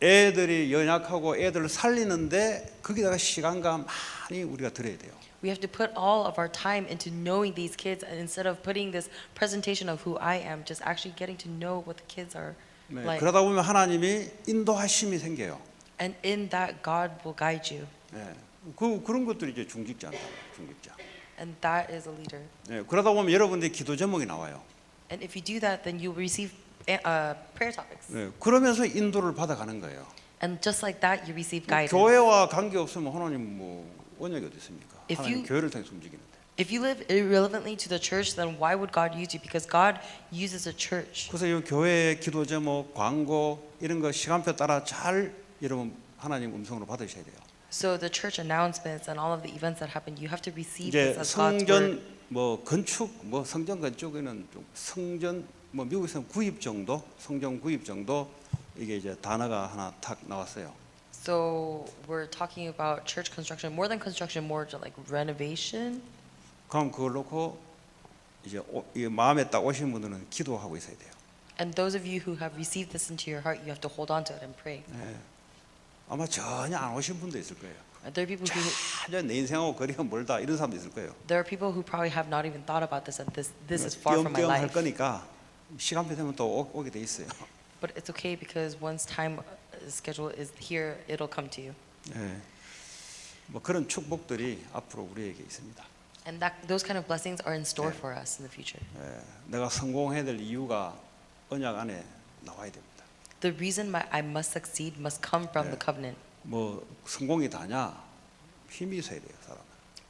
애들이 연약하고 애들을 살리는데 거기다가 시간과 많이 우리가 들여야 돼요. We have to put all of our time into knowing these kids, and instead of putting this presentation of who I am, just actually getting to know what the kids are 네, like. 그러다 보면 하나님이 인도하심이 생겨요. And in that, God will guide you, 네, 그런 것들이 이제 중직자입니다. 중직자. and that is a leader. 네, 그러다 보면 여러분들이 기도 제목이 나와요. And if you do that, then you will receive prayer topics. 네, 그러면서 인도를 받아가는 거예요. And just like that, you receive guidance. 교회와 관계 없으면 하나님 뭐 언약이 어디 있습니까? If 하나님 you- 교회를 통해서 움직이는데. If you live irrelevantly to the church, then why would God use you? Because God uses a church. 그래서 이 교회의 기도 제목, 광고 이런 거 시간표 따라 잘 여러분 하나님 음성으로 받으셔야 돼요. So the church announcements and all of the events that happen, you have to receive 이제 this as God's word. 성전 뭐 건축, 뭐 성전 건축에는 좀 성전 뭐 미국에서는 구입 정도, 성전 구입 정도 이게 이제 단어가 하나 탁 나왔어요. So we're talking about church construction, more than construction, more to like renovation. 그럼 그걸 놓고 이제 이 마음에 딱 오신 분들은 기도하고 있어야 돼요. And those of you who have received this into your heart, you have to hold on to it and pray. 아마 전혀 안 오신 분도 있을 거예요. There are people who 전혀 내 인생하고 거리가 멀다 이런 사람도 있을 거예요. there are people who probably have not even thought about this, and this is far from my 띄엄띄엄 할 life. 거니까 시간표 되면 또 오게 돼 있어요. But it's okay because once time schedule is here, it'll come to you. 예. 뭐 그런 축복들이 앞으로 우리에게 있습니다. And those kind of blessings are in store for us in the future. 예. 내가 성공해야 될 이유가 언약 안에 나와야 됩니다. The reason I must succeed must come from the covenant. 뭐 성공이 다냐? 힘이 있어야 돼요, 사람.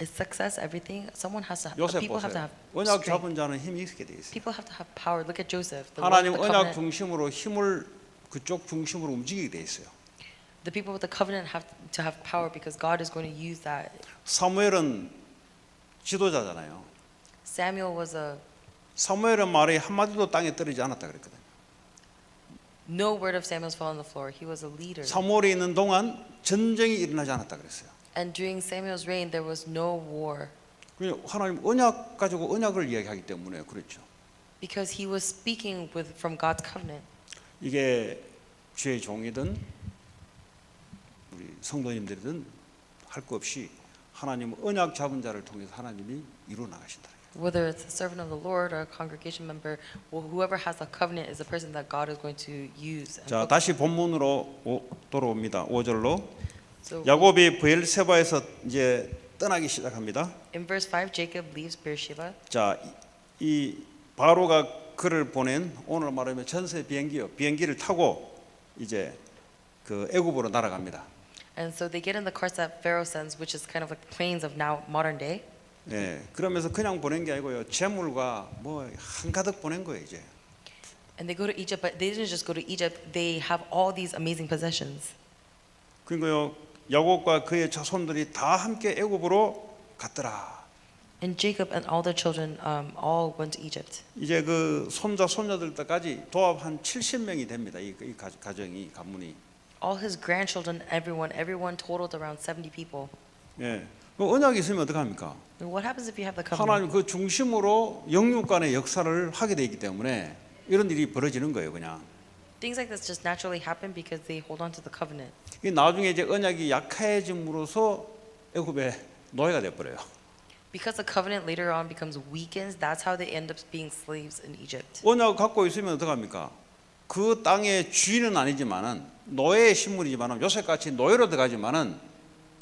Is success everything? Someone has to. 요셉 People have to 보세요. have 언약 strength. 잡은 자는 힘이 있게 돼 있어요. People have to have power. Look at Joseph. The one 하나님 with the 언약 covenant. 중심으로 힘을 그쪽 중심으로 움직이게 돼 있어요. The people with the covenant have to have power because God is going to use that. 사무엘은 지도자잖아요. Samuel was 사무엘은 말이 한마디도 땅에 떨어지지 않았다 그랬거든요. no word of Samuel's fell on the floor. He was a leader. 사무엘이 있는 동안 전쟁이 일어나지 않았다 그랬어요. And during Samuel's reign, there was no war 그냥 하나님 언약 가지고 언약을 이야기하기 때문에 그렇죠. because he was speaking from God's covenant. 이게 주의 종이든 우리 성도님들이든 할 거 없이 하나님 언약 잡은 자를 통해서 하나님이 이루어 나가신다. Whether it's a servant of the Lord or a congregation member, well, whoever has a covenant is the person that God is going to use. 자, 다시 본문으로 돌아옵니다. 5절로 So 야곱이 브엘세바에서 이제 떠나기 시작합니다. in verse 5, Jacob leaves Beersheba. 자, 이 바로가 그를 보낸 오늘 말하면 전세 비행기요. 비행기를 타고 이제 그 애굽으로 날아갑니다. And so they get in the carts that Pharaoh sends, which is kind of like planes of now modern day. 예, 그러면서 그냥 보낸 게 아니고요. 재물과 뭐 한가득 보낸 거예요, 이제. And they go to Egypt, but they didn't just go to Egypt. They have all these amazing possessions. 그리고요. 야곱과 그의 자손들이 다 함께 애굽으로 갔더라. And Jacob and all their children all went to Egypt. 이제 그 손자 손녀들 때까지 도합 한 70명이 됩니다. 이 가정이 가문이. All his grandchildren, everyone totaled around 70 people. 예. 그 언약이 있으면 어떡합니까? And what happens if you have the covenant? 하나님 그 중심으로 영육 간의 역사를 하게 되기 때문에 이런 일이 벌어지는 거예요, 그냥. Things like this just naturally happen because they hold on to the covenant. 이 나중에 이제 언약이 약해짐으로써 애굽의 노예가 돼 버려요. Because the covenant later on becomes weakened, that's how they end up being slaves in Egypt. 언약 갖고 있으면 어떡합니까? 그 땅의 주인은 아니지만은 노예의 신분이지만은 요셉같이 노예로 들어가지만은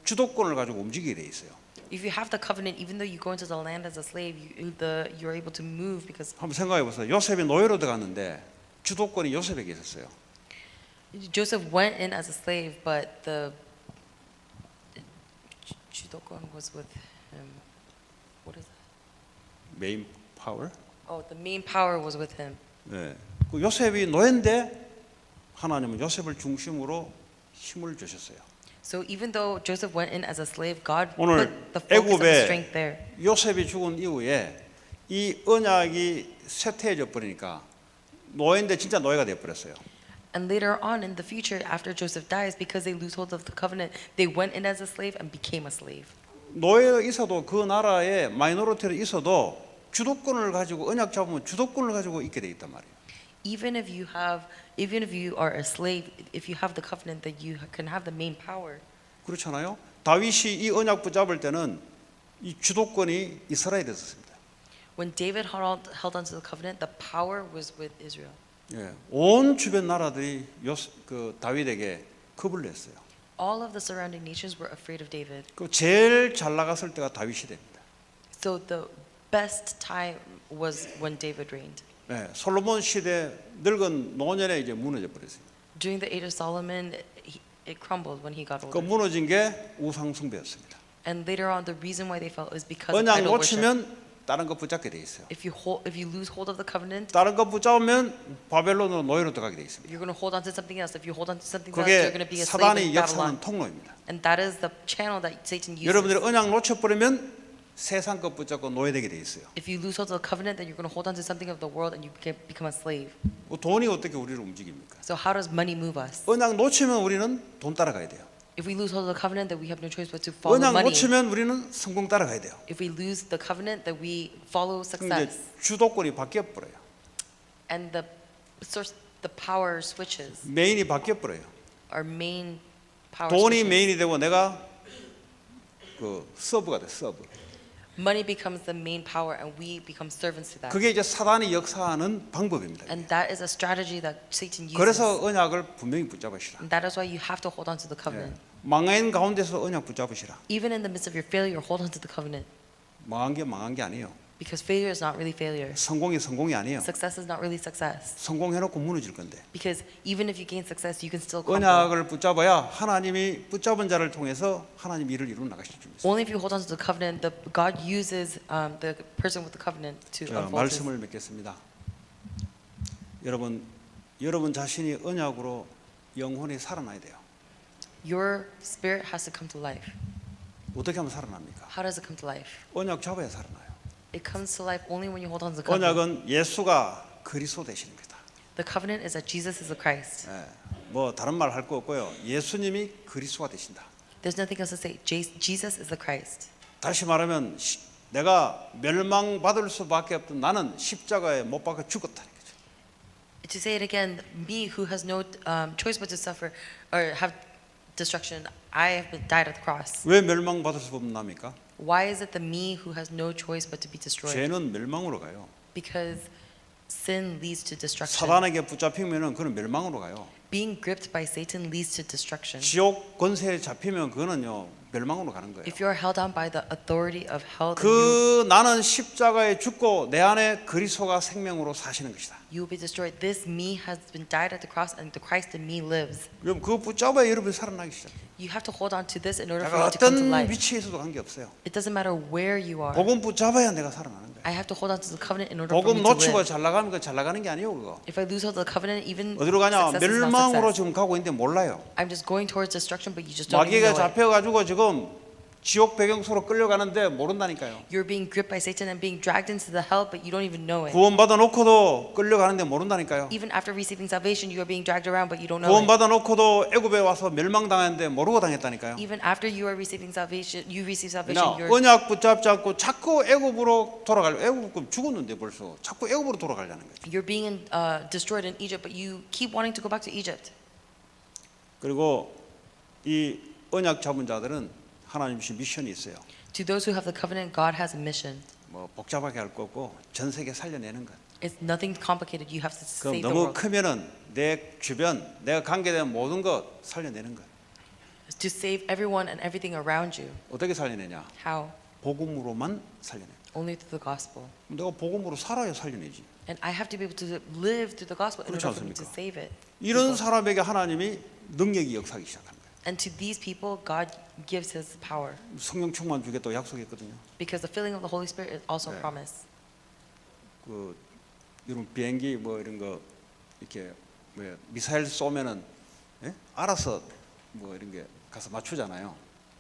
주도권을 가지고 움직이게 돼 있어요. If you have the covenant, even though you go into the land as a slave, you're able to move because 한번 생각해 보세요. 요셉이 노예로 들어갔는데 주도권이 요셉에게 있었어요. Joseph went in as a slave, but the 주도권 was with him. What is that? 메인 파워. Oh, the main power was with him. 네. 그 요셉이 노예인데 하나님은 요셉을 중심으로 힘을 주셨어요. So even though Joseph went in as a slave, God 오늘 put the focus of 애굽에 strength there. 요셉이 죽은 이후에 이 언약이 쇠퇴해져 버리니까 노예인데 진짜 노예가 돼 버렸어요. And later on in the future, after Joseph dies, because they lose hold of the covenant, they went in as a slave and became a slave. 노예가 있어도 그 나라에 마이너리티로 있어도 주도권을 가지고 언약 잡으면 주도권을 가지고 있게 돼 있단 말이에요. Even if you are a slave, if you have the covenant, that you can have the main power. 그렇잖아요. 다윗이 이 언약 붙잡을 때는 이 주도권이 이스라엘이었습니다. When David held onto the covenant, the power was with Israel. 예, 온 주변 나라들이 그 다윗에게 겁을 냈어요. All of the surrounding nations were afraid of David. 그 제일 잘 나갔을 때가 다윗이 됩니다. So the best time was when David reigned. 예, 솔로몬 시대 늙은 노년에 이제 무너져 버렸어요. During the age of Solomon, it crumbled when he got 그 older. 무너진 게 우상 숭배였습니다. And later on, the reason why they fell is because of 언약 idol worship. 놓치면 다른 거 붙잡게 돼 있어요. If you lose hold of the covenant, 다른 거 붙잡으면 바벨론으로 노예로 들어가게 돼 있습니다. you're going to hold on to something else. If you hold on to something else, 그게 you're going to be a slave 사단이 in Babylon. 역사하는 통로입니다. And that is the channel that Satan uses. 여러분들이 언약 놓쳐버리면 세상 것 붙잡고 노예되게 돼 있어요. If you lose hold of the covenant, then you're going to hold on to something of the world and you become a slave. 돈이 어떻게 우리를 움직입니까? So how does money move us? 언약 놓치면 우리는 돈 따라가야 돼요. If we lose hold of the covenant, then we have no choice but to follow 언약 money. 놓치면 우리는 성공 따라가야 돼요. If we lose the covenant, then we follow 근데 success. 주도권이 바뀌어 버려요. And the source, the power switches. 메인이 바뀌어 버려요. Our main power 돈이 switches. 메인이 되고 내가 그 서브가 돼, 서브. Money becomes the main power and we become servants to that. 그게 이제 사단이 역사하는 방법입니다. And that is a strategy that Satan uses. 그래서 언약을 분명히 붙잡으시라. And that is why you have to hold on to the covenant. 망한 가운데서 언약 붙잡으시라. Even in the midst of your failure, hold on to the covenant. 망한 게 아니에요. Because failure is not really failure. 성공이 아니에요. Success is not really success. 성공해놓고 무너질 건데. Because even if you gain success, you can still crumble. 언약을 붙잡아야 하나님이 붙잡은 자를 통해서 하나님 일을 이루어 나가실 줄 믿습니다. Only if you hold on to the covenant, God uses the person with the covenant to 자, unfold his. 말씀을 맺겠습니다. 여러분 자신이 언약으로 영혼이 살아나야 돼요. Your spirit has to come to life. 어떻게 하면 살아납니까? How does it come to life? 언약 잡아야 살아나요. It comes to life only when you hold on to the covenant. 언약은 예수가 그리스도 되시는 거다. The covenant is that Jesus is the Christ. 뭐 다른 말 할 거 없고요. 예수님이 그리스도가 되신다. There's nothing else to say. Jesus is the Christ. 다시 말하면 내가 멸망받을 수밖에 없던 나는 십자가에 못 박혀 죽었다는 거죠. To say it again, me who has no choice but to suffer or have destruction, I have been died at the cross. 왜 멸망받을 수 없습니까? Why is it the me who has no choice but to be destroyed? 죄는 멸망으로 가요. Because sin leads to destruction. 사단에게 붙잡히면은 그는 멸망으로 가요. Being gripped by Satan leads to destruction. 지옥 권세에 잡히면 그거는요 멸망으로 가는 거예요. If you are held down by the authority of hell, then 그 나는 십자가에 죽고 내 안에 그리스도가 생명으로 사시는 것이다. you will be destroyed. This me has been died at the cross, and the Christ in me lives. 그럼 그거 붙잡아야 여러분이 살아나기 시작해요. You have to hold on to this in order for 내가 you to come to 어떤 life. 위치에 있어도 관계없어요. It doesn't matter where you are. 복음 붙잡아야 내가 살아나는 거예요. I have to hold on to the covenant in order for 복음 me to 놓치고 live. 잘 나가면 그 잘 나가는 게 아니에요 그거. If I lose hold of the covenant, even 어디로 가냐? success is not 멸망으로 success. 지금 가고 있는데 몰라요. I'm just going towards destruction, but you just don't even 마귀가 know it. 잡혀가지고 지금 지옥 배경소로 끌려가는데 모른다니까요. You're being gripped by Satan and being dragged into the hell, but you don't even know it. 구원받아 놓고도 끌려가는데 모른다니까요. Even after receiving salvation, you are being dragged around, but you don't know it. 구원받아 놓고도 애굽에 와서 멸망당했는데 모르고 당했다니까요. Even after you are receiving salvation, you receive salvation. 그냥 You're 언약 붙잡지 않고 자꾸 애굽으로 돌아가려. 애굽 죽었는데 벌써 자꾸 애굽으로 돌아가려는 거죠. you're being destroyed in Egypt, but you keep wanting to go back to Egypt. 그리고 이 언약 잡은 자들은 하나님 주신 미션이 있어요. To those who have the covenant, God has a mission. 뭐 복잡하게 할 거 없고 전 세계 살려내는 것. It's nothing complicated. You have to 그럼 save the 너무 world. 크면은 내 주변, 내가 관계된 모든 것 살려내는 것. To save everyone and everything around you. 어떻게 살려내냐? How? 복음으로만 살려내. Only through the gospel. 내가 복음으로 살아야 살려내지. And I have to be able to live through the gospel in 그렇지 order for me to 않습니까? save it. 이런 사람에게 하나님이 능력이 역사하기 시작한 거예요. And to these people, God gives His power 성령 충만 주겠다고 약속했거든요. because the filling of the Holy Spirit is also a promise. 그 여러분 비행기 뭐 이런 거 이렇게 뭐 미사일 쏘면은 예? 알아서 뭐 이런 게 가서 맞추잖아요.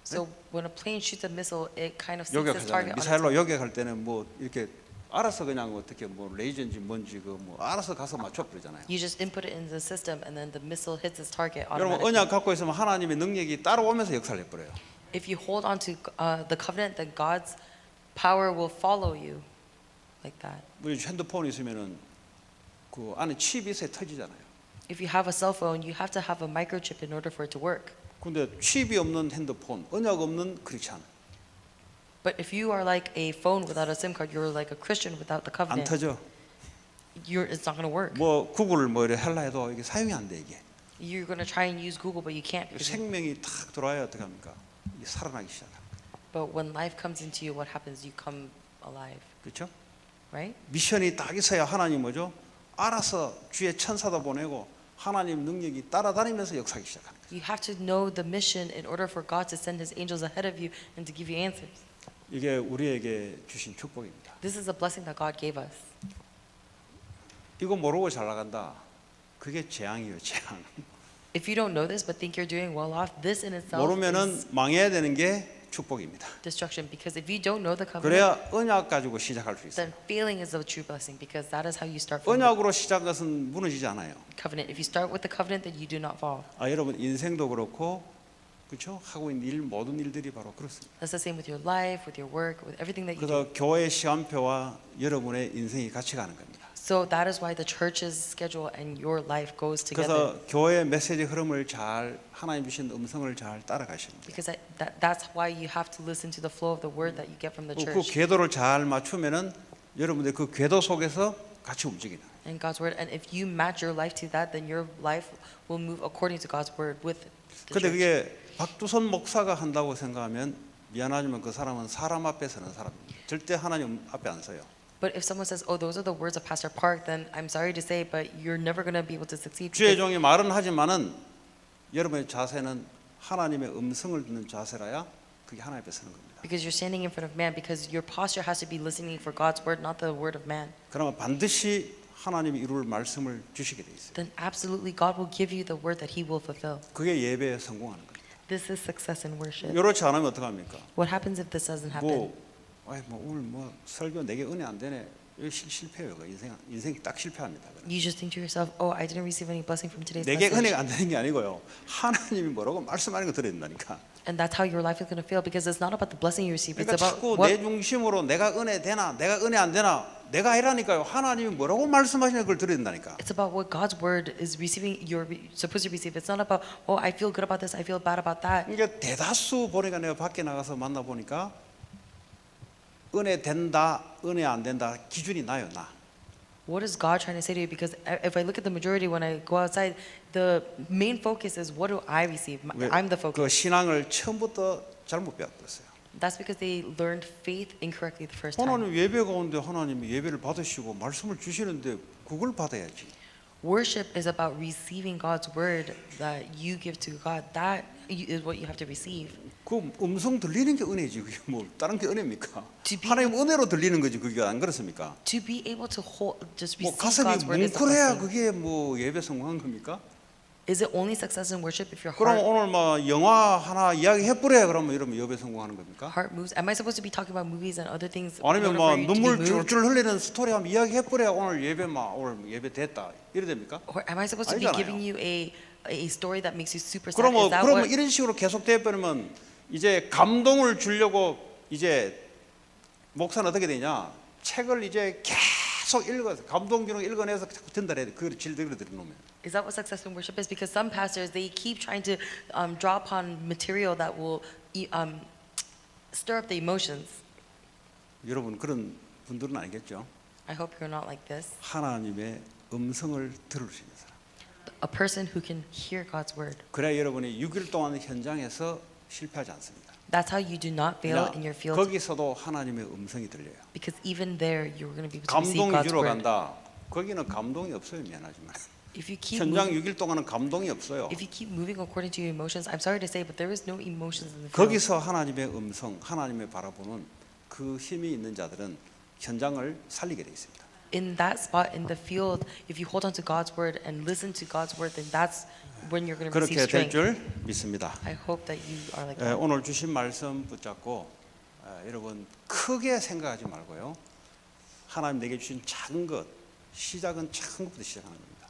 So when a plane shoots a missile, it kind of seeks its 요격하잖아요. target on its 미사일로 own. 요격할 때는 뭐 이렇게 알아서 그냥 어떻게 뭐 레이저인지 뭔지 그 뭐 알아서 가서 맞춰 버리잖아요. You just input it into the system, and then the missile hits its target 여러분 automatically. 언약 갖고 있으면 하나님의 능력이 따라오면서 역사를 해버려요. If you hold on to the covenant, then God's power will follow you, like that. 우리 핸드폰 있으면은 그 안에 칩이 있어야 터지잖아요. If you have a cell phone, you have to have a microchip in order for it to work. 근데 칩이 없는 핸드폰, 언약 없는 크리스찬 But if you are like a phone without a SIM card, you're like a Christian without the 안 covenant. 터져. It's not going to work. 뭐 구글 뭐 이래 할라 해도 이게 사용이 안 돼 이게. You're going to try and use Google, but you can't. because you- 생명이 탁 들어와야 어떻게 합니까? 이게 살아나기 시작합니다. But when life comes into you, what happens? You come alive, 그렇죠? right? 미션이 딱 있어야 하나님 뭐죠? 알아서 주의 천사도 보내고 하나님 능력이 따라다니면서 역사하기 시작하는 거예요. You have to know the mission in order for God to send His angels ahead of you and to give you answers. 이게 우리에게 주신 축복입니다. This is a blessing that God gave us. 이거 모르고 잘 나간다. 그게 재앙이에요, 재앙. If you don't know this but think you're doing well off, this in itself 모르면은 is, 망해야 되는 게 축복입니다. destruction. Because if you don't know the covenant, 그래야 언약 가지고 시작할 수 있어요. then failing is a true blessing, because that is how you start from the 언약으로 시작한 것은 무너지지 않아요. covenant. If you start with the covenant, then you do not fall. 여러분 인생도 그렇고 그렇죠? 하고 있는 일 모든 일들이 바로 그렇습니다. That's the same with your life, with your work, with everything that you do. 그래서 교회 시간표와 여러분의 인생이 같이 가는 겁니다. So that is why the church's schedule and your life goes together. 그래서 교회 메시지 흐름을 잘 하나님 주신 음성을 잘 따라가시면 돼요. Because that's why you have to listen to the flow of the word that you get from the 그 church 궤도를 잘 맞추면은 여러분들 그 궤도 속에서 같이 움직이는. and God's word. And if you match your life to that, then your life will move according to God's word with the 근데 church. 그게 박두선 목사가 한다고 생각하면 미안하지만 그 사람은 사람 앞에 서는 사람입니다. 절대 하나님 앞에 안 서요. But if someone says, "Oh, those are the words of Pastor Park," then I'm sorry to say, but you're never going to be able to succeed. 주의 Because, 종이 말은 하지만은 여러분의 자세는 하나님의 음성을 듣는 자세라야 그게 하나님 앞에 서는 겁니다. because you're standing in front of man, because your posture has to be listening for God's word, not the word of man. 그러면 반드시 하나님이 이룰 말씀을 주시게 돼 있어요. Then absolutely God will give you the word that He will fulfill. 그게 예배에 성공하는 겁니다. This is success in worship. 이렇지 않으면 어떡합니까? What happens if this doesn't happen? 오늘 설교 내게 은혜 안 되네. 이거 실패예요. 인생이 딱 실패합니다. You just think to yourself, "Oh, I didn't receive any blessing from today's 내게 message." 은혜가 안 되는 게 아니고요. 하나님이 뭐라고 말씀하는 거 들어야 된다니까. And that's how your life is going to feel, because it's not about the blessing you receive. It's 그러니까 about 자꾸 what 내 중심으로 내가 은혜 되나, 내가 은혜 안 되나, 내가 아니라니까요. 하나님이 뭐라고 말씀하시는 걸 들어야 된다니까. it's about what God's word is receiving. You're supposed to receive. It's not about, "Oh, I feel good about this. I feel bad about that." 그러니까 대다수 보니까 내가 밖에 나가서 만나 보니까 은혜 된다, 은혜 안 된다 기준이 나요, 나. What is God trying to say to you? Because if I look at the majority when I go outside, the main focus is, what do I receive? I'm the 그 focus. 신앙을 처음부터 잘못 배웠어요. That's because they learned faith incorrectly the first time. 하나님 예배 가운데 하나님이 예배를 받으시고 말씀을 주시는데 그걸 받아야지. Worship is about receiving God's word that you give to God. That is what you have to receive. 그 음성 들리는 게 은혜지. 그게 뭐 다른 게 은혜입니까? To be- 하나님 은혜로 들리는 거지. 그게 안 그렇습니까? To be able to hold, just 뭐 receive 가슴이 God's word is a 뭉클해야 blessing. 그게 뭐 예배 성공한 겁니까? Is it only success in worship if your 그럼 heart 오늘 뭐 영화 하나 이야기 해버려 그러면 이러면 예배 성공하는 겁니까? moves? Am I supposed to be talking about movies and other things? in 아니면 order 뭐 for you to be 눈물 moved? 줄줄 흘리는 스토리 한번 이야기 해버려 오늘 예배 오늘 예배 됐다 이래 됩니까? Or am I supposed to be 아니잖아요. giving you a story that makes you super sad? 그러면 Is that 그러면 what? 이런 식으로 계속 돼버리면 이제 감동을 주려고 이제 목사는 어떻게 되냐? 책을 이제 계속 읽어서 감동 주는 거 읽어내서 자꾸 전달해야 돼. 그걸 질들어 놓으면. Is that what success in worship is? Because some pastors, they keep trying to draw upon material that will stir up the emotions. 여러분 그런 분들은 아니겠죠? I hope you're not like this. 하나님의 음성을 들을 수 있는 사람. A person who can hear God's word. 그래야 여러분이 6일 동안 현장에서 실패하지 않습니다. That's how you do not fail in your field. 거기서도 하나님의 음성이 들려요. Because even there, you're going to be able to receive 감동 God's 위주로 word. 간다. 거기는 감동이 없어요. 미안하지만. If you keep 현장 moving, 6일 동안은 감동이 없어요. if you keep moving according to your emotions, I'm sorry to say, but there is no emotions in the field. 거기서 하나님의 음성, 하나님의 바라보는 그 힘이 있는 자들은 현장을 살리게 돼 있습니다. In that spot in the field, if you hold on to God's word and listen to God's word, then that's when you're going to receive 그렇게 될 strength. 줄 믿습니다. I hope that you are like that. 오늘 주신 말씀 붙잡고 여러분 크게 생각하지 말고요. 하나님 내게 주신 작은 것, 시작은 작은 것부터 시작하는 겁니다.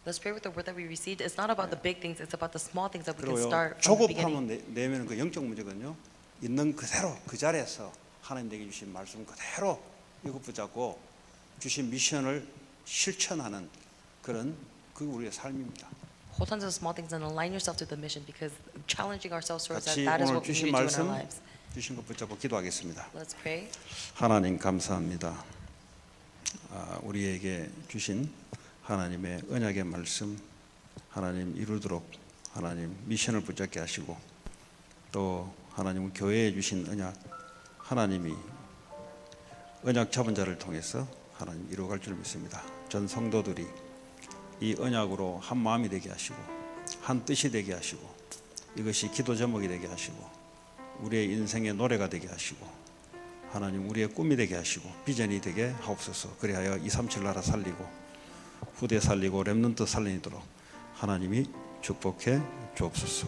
Let's pray with the word that we received. It's not about the big things; it's about the small things that we can 그리고요 start from the beginning. 조급하면 내면은 그 영적 문제거든요. 있는 그대로 그 자리에서 하나님 내게 주신 말씀 그대로 이것 붙잡고 주신 미션을 실천하는 그런 그 우리의 삶입니다. Hold on to the small things and align yourself to the mission, because challenging ourselves towards 같이 that is 오늘 what we 주신 need to do in 말씀 our lives. 주신 것 붙잡고 기도하겠습니다. Let's pray. 하나님 감사합니다. 우리에게 주신 하나님의 언약의 말씀 하나님 이루도록 하나님 미션을 붙잡게 하시고 또 하나님 교회에 주신 언약 하나님이 언약 잡은 자를 통해서 하나님 이루어갈 줄 믿습니다. 전 성도들이 이 언약으로 한 마음이 되게 하시고 한 뜻이 되게 하시고 이것이 기도 제목이 되게 하시고 우리의 인생의 노래가 되게 하시고 하나님 우리의 꿈이 되게 하시고 비전이 되게 하옵소서. 그리하여 237 나라 살리고 후대 살리고 렘넌트 살리도록 하나님이 축복해 주옵소서.